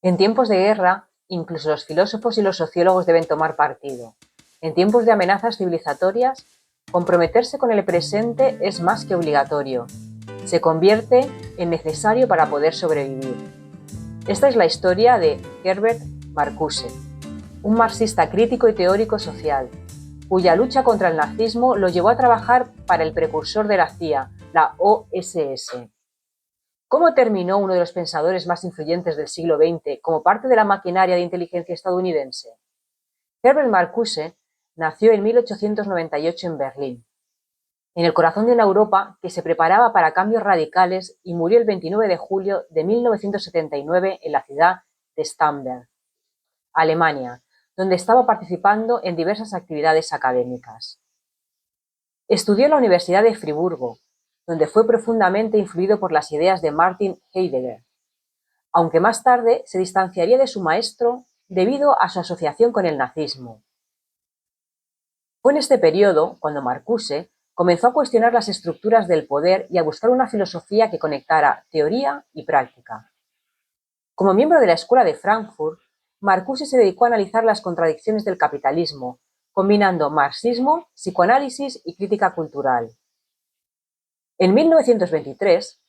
En tiempos de guerra, incluso los filósofos y los sociólogos deben tomar partido. En tiempos de amenazas civilizatorias, comprometerse con el presente es más que obligatorio. Se convierte en necesario para poder sobrevivir. Esta es la historia de Herbert Marcuse, un marxista crítico y teórico social, cuya lucha contra el nazismo lo llevó a trabajar para el precursor de la CIA, la OSS. ¿Cómo terminó uno de los pensadores más influyentes del siglo XX como parte de la maquinaria de inteligencia estadounidense? Herbert Marcuse nació en 1898 en Berlín, en el corazón de una Europa que se preparaba para cambios radicales, y murió el 29 de julio de 1979 en la ciudad de Starnberg, Alemania, donde estaba participando en diversas actividades académicas. Estudió en la Universidad de Friburgo, donde fue profundamente influido por las ideas de Martin Heidegger, aunque más tarde se distanciaría de su maestro debido a su asociación con el nazismo. Fue en este periodo cuando Marcuse comenzó a cuestionar las estructuras del poder y a buscar una filosofía que conectara teoría y práctica. Como miembro de la Escuela de Frankfurt, Marcuse se dedicó a analizar las contradicciones del capitalismo, combinando marxismo, psicoanálisis y crítica cultural. En 1923,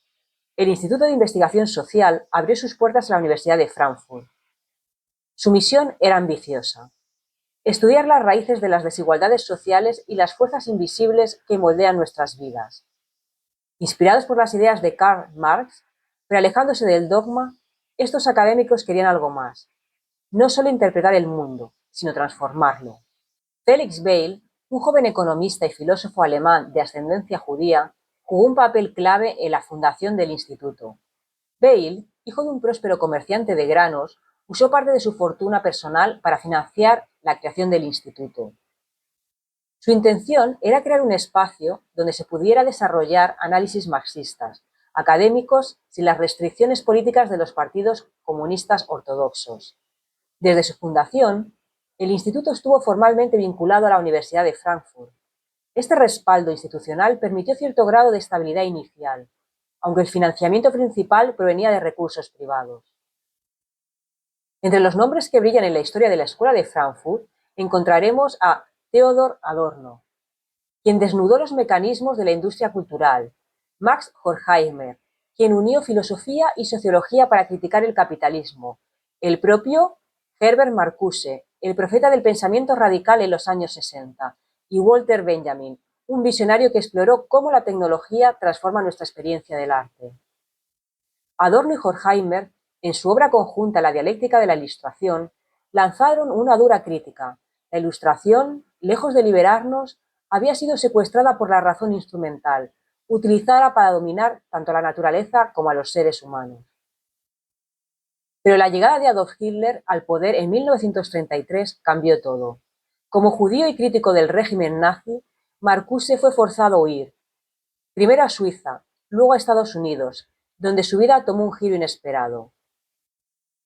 el Instituto de Investigación Social abrió sus puertas a la Universidad de Frankfurt. Su misión era ambiciosa: estudiar las raíces de las desigualdades sociales y las fuerzas invisibles que moldean nuestras vidas. Inspirados por las ideas de Karl Marx, pero alejándose del dogma, estos académicos querían algo más: no solo interpretar el mundo, sino transformarlo. Felix Weil, un joven economista y filósofo alemán de ascendencia judía, jugó un papel clave en la fundación del instituto. Weil, hijo de un próspero comerciante de granos, usó parte de su fortuna personal para financiar la creación del instituto. Su intención era crear un espacio donde se pudiera desarrollar análisis marxistas, académicos, sin las restricciones políticas de los partidos comunistas ortodoxos. Desde su fundación, el instituto estuvo formalmente vinculado a la Universidad de Frankfurt. Este respaldo institucional permitió cierto grado de estabilidad inicial, aunque el financiamiento principal provenía de recursos privados. Entre los nombres que brillan en la historia de la Escuela de Frankfurt encontraremos a Theodor Adorno, quien desnudó los mecanismos de la industria cultural; Max Horkheimer, quien unió filosofía y sociología para criticar el capitalismo; el propio Herbert Marcuse, el profeta del pensamiento radical en los años 60, y Walter Benjamin, un visionario que exploró cómo la tecnología transforma nuestra experiencia del arte. Adorno y Horkheimer, en su obra conjunta La dialéctica de la ilustración, lanzaron una dura crítica. La ilustración, lejos de liberarnos, había sido secuestrada por la razón instrumental, utilizada para dominar tanto a la naturaleza como a los seres humanos. Pero la llegada de Adolf Hitler al poder en 1933 cambió todo. Como judío y crítico del régimen nazi, Marcuse fue forzado a huir, primero a Suiza, luego a Estados Unidos, donde su vida tomó un giro inesperado.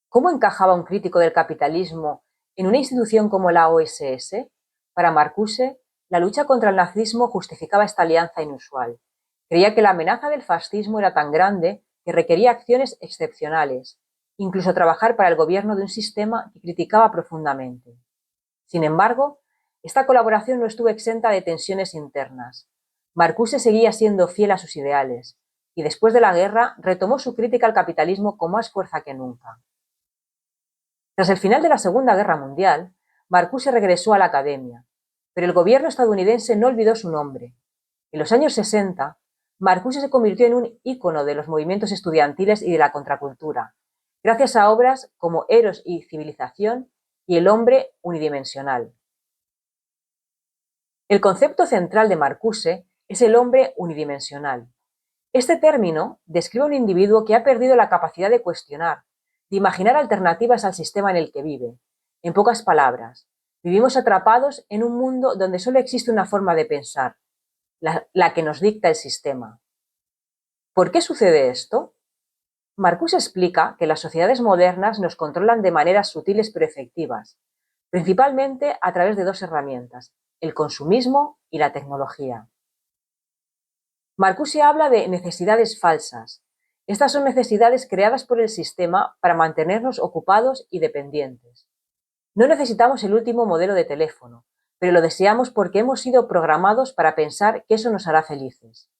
¿Cómo encajaba un crítico del capitalismo en una institución como la OSS? Para Marcuse, la lucha contra el nazismo justificaba esta alianza inusual. Creía que la amenaza del fascismo era tan grande que requería acciones excepcionales, incluso trabajar para el gobierno de un sistema que criticaba profundamente. Sin embargo, esta colaboración no estuvo exenta de tensiones internas. Marcuse seguía siendo fiel a sus ideales, y después de la guerra retomó su crítica al capitalismo con más fuerza que nunca. Tras el final de la Segunda Guerra Mundial, Marcuse regresó a la academia, pero el gobierno estadounidense no olvidó su nombre. En los años 60, Marcuse se convirtió en un ícono de los movimientos estudiantiles y de la contracultura, gracias a obras como Eros y Civilización y El hombre unidimensional. El concepto central de Marcuse es el hombre unidimensional. Este término describe a un individuo que ha perdido la capacidad de cuestionar, de imaginar alternativas al sistema en el que vive. En pocas palabras, vivimos atrapados en un mundo donde solo existe una forma de pensar, la que nos dicta el sistema. ¿Por qué sucede esto? Marcuse explica que las sociedades modernas nos controlan de maneras sutiles pero efectivas, principalmente a través de dos herramientas: el consumismo y la tecnología. Marcuse habla de necesidades falsas, Estas son necesidades creadas por el sistema para mantenernos ocupados y dependientes. No necesitamos el último modelo de teléfono, pero lo deseamos porque hemos sido programados para pensar que eso nos hará felices.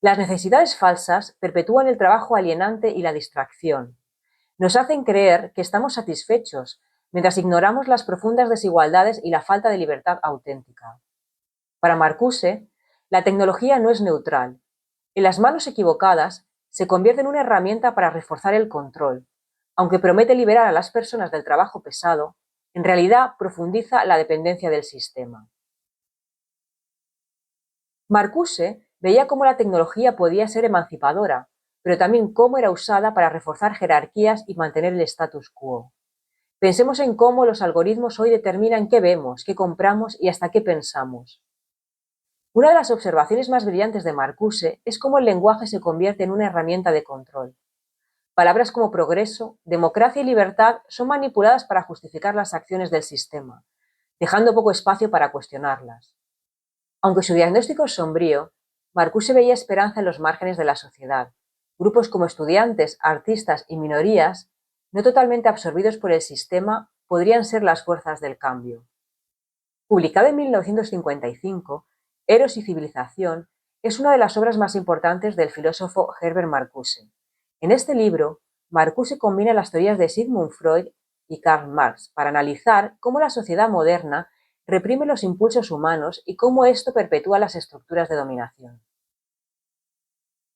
Las necesidades falsas perpetúan el trabajo alienante y la distracción. Nos hacen creer que estamos satisfechos, mientras ignoramos las profundas desigualdades y la falta de libertad auténtica. Para Marcuse, la tecnología no es neutral. En las manos equivocadas, se convierte en una herramienta para reforzar el control. Aunque promete liberar a las personas del trabajo pesado, en realidad profundiza la dependencia del sistema. Marcuse veía cómo la tecnología podía ser emancipadora, pero también cómo era usada para reforzar jerarquías y mantener el status quo. Pensemos en cómo los algoritmos hoy determinan qué vemos, qué compramos y hasta qué pensamos. Una de las observaciones más brillantes de Marcuse es cómo el lenguaje se convierte en una herramienta de control. Palabras como progreso, democracia y libertad son manipuladas para justificar las acciones del sistema, dejando poco espacio para cuestionarlas. Aunque su diagnóstico es sombrío, Marcuse veía esperanza en los márgenes de la sociedad. Grupos como estudiantes, artistas y minorías, no totalmente absorbidos por el sistema, podrían ser las fuerzas del cambio. Publicado en 1955, Eros y civilización es una de las obras más importantes del filósofo Herbert Marcuse. En este libro, Marcuse combina las teorías de Sigmund Freud y Karl Marx para analizar cómo la sociedad moderna reprime los impulsos humanos y cómo esto perpetúa las estructuras de dominación.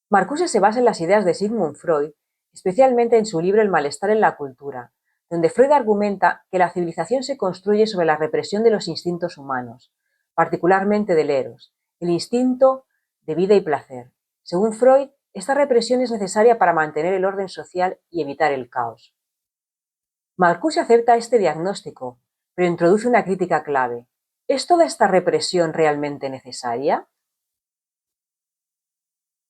Marcuse se basa en las ideas de Sigmund Freud, especialmente en su libro El malestar en la cultura, donde Freud argumenta que la civilización se construye sobre la represión de los instintos humanos, particularmente del eros, el instinto de vida y placer. Según Freud, esta represión es necesaria para mantener el orden social y evitar el caos. Marcuse acepta este diagnóstico, pero introduce una crítica clave. ¿Es toda esta represión realmente necesaria?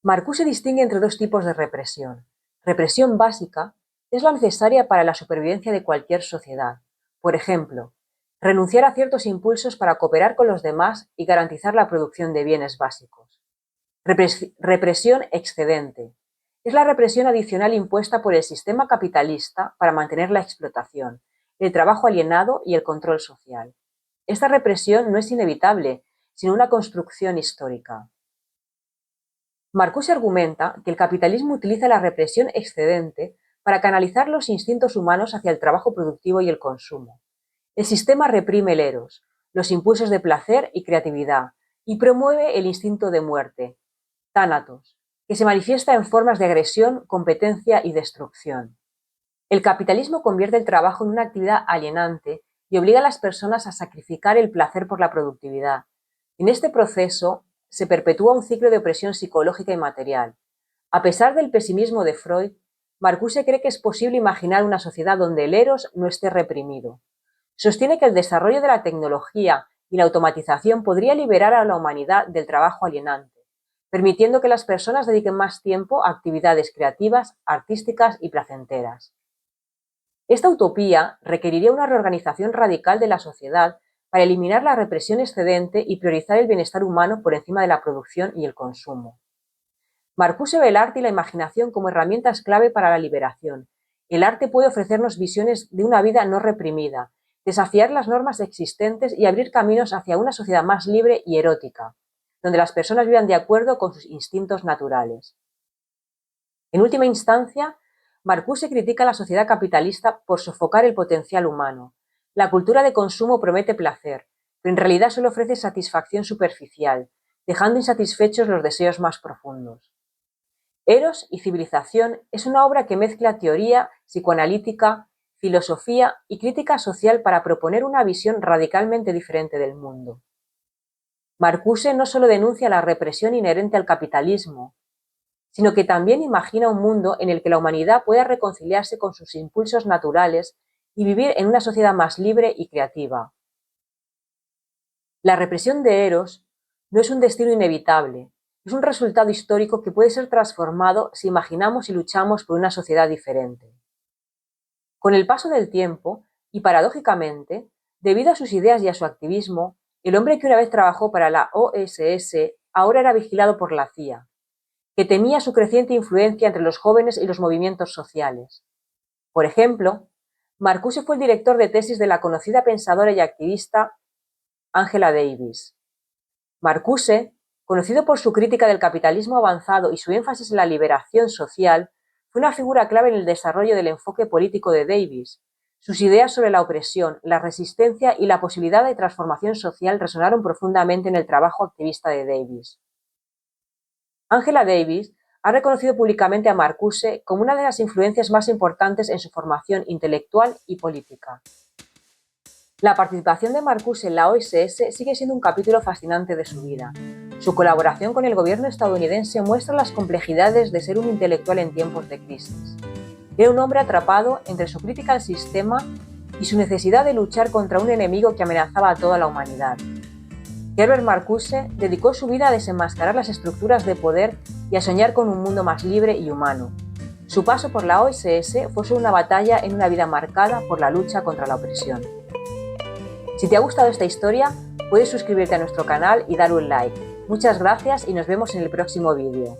Marcuse distingue entre dos tipos de represión. Represión básica es la necesaria para la supervivencia de cualquier sociedad. Por ejemplo, renunciar a ciertos impulsos para cooperar con los demás y garantizar la producción de bienes básicos. Represión excedente. Es la represión adicional impuesta por el sistema capitalista para mantener la explotación, el trabajo alienado y el control social. Esta represión no es inevitable, sino una construcción histórica. Marcuse argumenta que el capitalismo utiliza la represión excedente para canalizar los instintos humanos hacia el trabajo productivo y el consumo. El sistema reprime el eros, los impulsos de placer y creatividad, y promueve el instinto de muerte, tánatos, que se manifiesta en formas de agresión, competencia y destrucción. El capitalismo convierte el trabajo en una actividad alienante y obliga a las personas a sacrificar el placer por la productividad. En este proceso se perpetúa un ciclo de opresión psicológica y material. A pesar del pesimismo de Freud, Marcuse cree que es posible imaginar una sociedad donde el eros no esté reprimido. Sostiene que el desarrollo de la tecnología y la automatización podría liberar a la humanidad del trabajo alienante, permitiendo que las personas dediquen más tiempo a actividades creativas, artísticas y placenteras. Esta utopía requeriría una reorganización radical de la sociedad para eliminar la represión excedente y priorizar el bienestar humano por encima de la producción y el consumo. Marcuse ve el arte y la imaginación como herramientas clave para la liberación. El arte puede ofrecernos visiones de una vida no reprimida, desafiar las normas existentes y abrir caminos hacia una sociedad más libre y erótica, donde las personas vivan de acuerdo con sus instintos naturales. En última instancia, Marcuse critica a la sociedad capitalista por sofocar el potencial humano. La cultura de consumo promete placer, pero en realidad solo ofrece satisfacción superficial, dejando insatisfechos los deseos más profundos. Eros y civilización es una obra que mezcla teoría, psicoanalítica, filosofía y crítica social para proponer una visión radicalmente diferente del mundo. Marcuse no solo denuncia la represión inherente al capitalismo, sino que también imagina un mundo en el que la humanidad pueda reconciliarse con sus impulsos naturales y vivir en una sociedad más libre y creativa. La represión de Eros no es un destino inevitable, es un resultado histórico que puede ser transformado si imaginamos y luchamos por una sociedad diferente. Con el paso del tiempo, y paradójicamente, debido a sus ideas y a su activismo, el hombre que una vez trabajó para la OSS ahora era vigilado por la CIA. que temía su creciente influencia entre los jóvenes y los movimientos sociales. Por ejemplo, Marcuse fue el director de tesis de la conocida pensadora y activista Angela Davis. Marcuse, conocido por su crítica del capitalismo avanzado y su énfasis en la liberación social, fue una figura clave en el desarrollo del enfoque político de Davis. Sus ideas sobre la opresión, la resistencia y la posibilidad de transformación social resonaron profundamente en el trabajo activista de Davis. Angela Davis ha reconocido públicamente a Marcuse como una de las influencias más importantes en su formación intelectual y política. La participación de Marcuse en la OSS sigue siendo un capítulo fascinante de su vida. Su colaboración con el gobierno estadounidense muestra las complejidades de ser un intelectual en tiempos de crisis. Era un hombre atrapado entre su crítica al sistema y su necesidad de luchar contra un enemigo que amenazaba a toda la humanidad. Herbert Marcuse dedicó su vida a desenmascarar las estructuras de poder y a soñar con un mundo más libre y humano. Su paso por la OSS fue solo una batalla en una vida marcada por la lucha contra la opresión. Si te ha gustado esta historia, puedes suscribirte a nuestro canal y dar un like. Muchas gracias y nos vemos en el próximo vídeo.